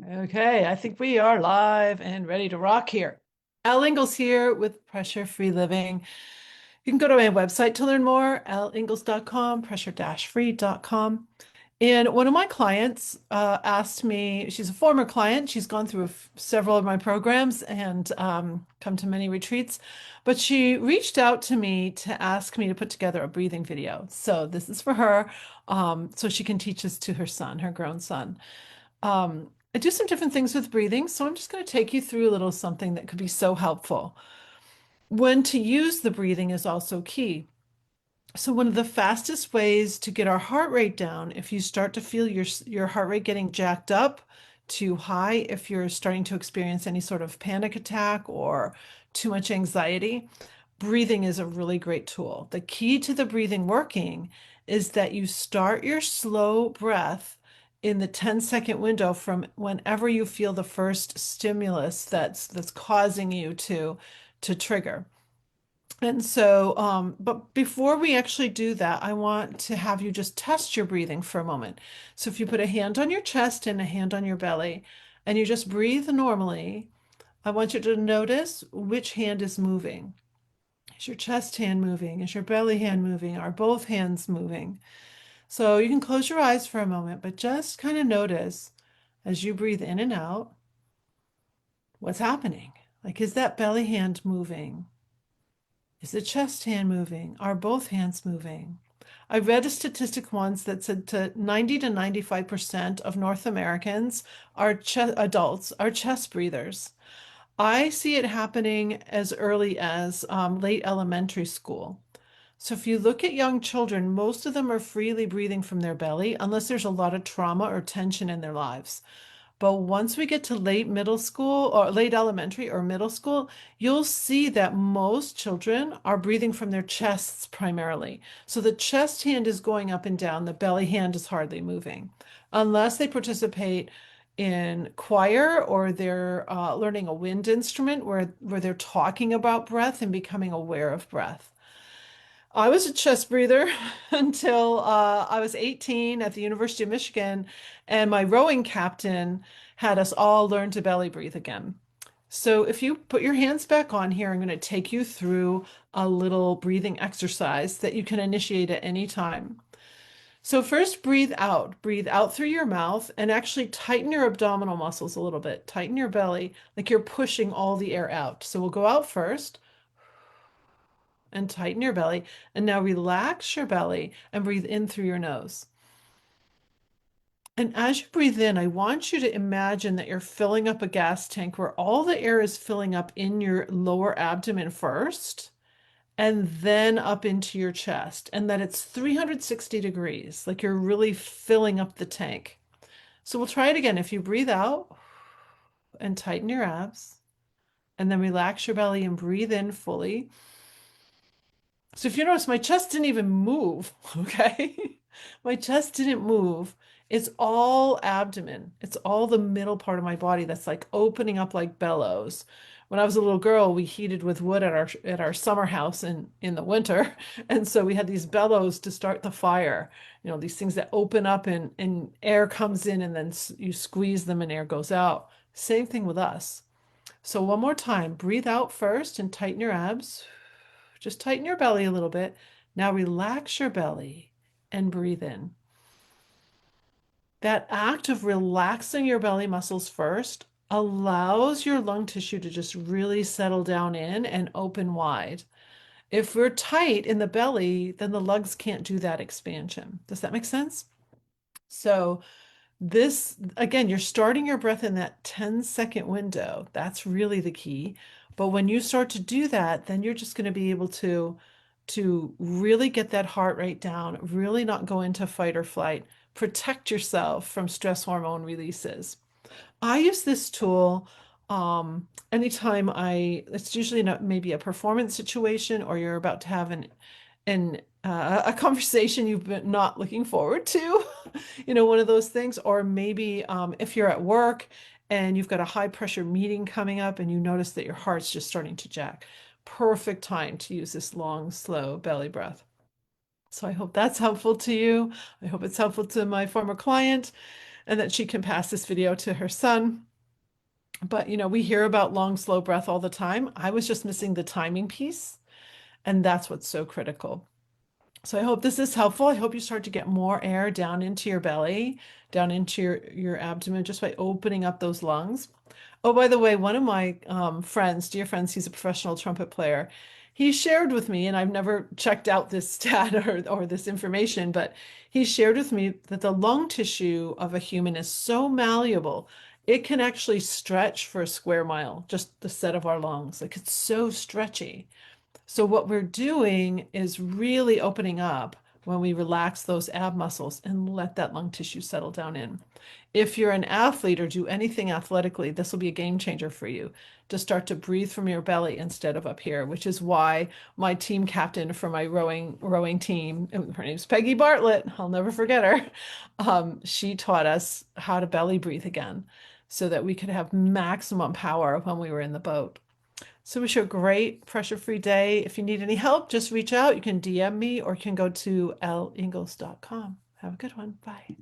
Okay, I think we are live and ready to rock here. Elle Ingalls here with Pressure Free Living. You can go to my website to learn more, elleingles.com, pressure-free.com. And one of my clients asked me, she's a former client, she's gone through several of my programs and come to many retreats, but she reached out to me to ask me to put together a breathing video. So this is for her, so she can teach this to her son, her grown son. I do some different things with breathing, so I'm just going to take you through a little something that could be so helpful. When to use the breathing is also key. So one of the fastest ways to get our heart rate down, if you start to feel your heart rate getting jacked up too high, if you're starting to experience any sort of panic attack or too much anxiety, breathing is a really great tool. The key to the breathing working is that you start your slow breath in the 10-second window from whenever you feel the first stimulus that's causing you to trigger. And so, but before we actually do that, I want to have you just test your breathing for a moment. So if you put a hand on your chest and a hand on your belly, and you just breathe normally, I want you to notice which hand is moving. Is your chest hand moving? Is your belly hand moving? Are both hands moving? So you can close your eyes for a moment, but just kind of notice as you breathe in and out, what's happening? Like, is that belly hand moving? Is the chest hand moving? Are both hands moving? I read a statistic once that said to 90 to 95% of North Americans are adults are chest breathers. I see it happening as early as late elementary school. So if you look at young children, most of them are freely breathing from their belly unless there's a lot of trauma or tension in their lives. But once we get to late middle school or late elementary or middle school, you'll see that most children are breathing from their chests primarily. So the chest hand is going up and down, the belly hand is hardly moving, unless they participate in choir or they're learning a wind instrument where they're talking about breath and becoming aware of breath. I was a chest breather until I was 18 at the University of Michigan, and my rowing captain had us all learn to belly breathe again. So if you put your hands back on here, I'm going to take you through a little breathing exercise that you can initiate at any time. So first, breathe out. Breathe out through your mouth and actually tighten your abdominal muscles a little bit. Tighten your belly like you're pushing all the air out. So we'll go out first and tighten your belly. And now relax your belly and breathe in through your nose. And as you breathe in, I want you to imagine that you're filling up a gas tank where all the air is filling up in your lower abdomen first and then up into your chest, and that it's 360 degrees, like you're really filling up the tank. So we'll try it again. If you breathe out and tighten your abs, and then relax your belly and breathe in fully. So if you notice, my chest didn't even move, okay? My chest didn't move. It's all abdomen. It's all the middle part of my body that's like opening up like bellows. When I was a little girl, we heated with wood at our summer house in the winter. And so we had these bellows to start the fire. You know, these things that open up and air comes in and then you squeeze them and air goes out. Same thing with us. So one more time, breathe out first and tighten your abs. Just tighten your belly a little bit. Now relax your belly and breathe in. That act of relaxing your belly muscles first allows your lung tissue to just really settle down in and open wide. If we're tight in the belly, then the lungs can't do that expansion. Does that make sense? So this, again, you're starting your breath in that 10-second window. That's really the key. But when you start to do that, then you're just going to be able to really get that heart rate down, really not go into fight or flight, protect yourself from stress hormone releases. I use this tool anytime it's usually not maybe a performance situation or you're about to have a conversation you've been not looking forward to, one of those things, or maybe if you're at work and you've got a high pressure meeting coming up and you notice that your heart's just starting to jack. Perfect time to use this long, slow belly breath. So I hope that's helpful to you. I hope it's helpful to my former client. and that she can pass this video to her son. But we hear about long, slow breath all the time. I was just missing the timing piece, and that's what's so critical. So I hope this is helpful. I hope you start to get more air down into your belly, down into your abdomen, just by opening up those lungs. Oh, by the way, one of my friends, dear friends, he's a professional trumpet player. He shared with me, and I've never checked out this stat or this information, but he shared with me that the lung tissue of a human is so malleable, it can actually stretch for a square mile, just the set of our lungs. Like it's so stretchy. So what we're doing is really opening up when we relax those ab muscles and let that lung tissue settle down in. If you're an athlete or do anything athletically, this will be a game changer for you to start to breathe from your belly instead of up here, which is why my team captain for my rowing team, her name's Peggy Bartlett, I'll never forget her. She taught us how to belly breathe again so that we could have maximum power when we were in the boat. So wish you a great pressure-free day. If you need any help, just reach out. You can DM me or you can go to elleingles.com. Have a good one. Bye.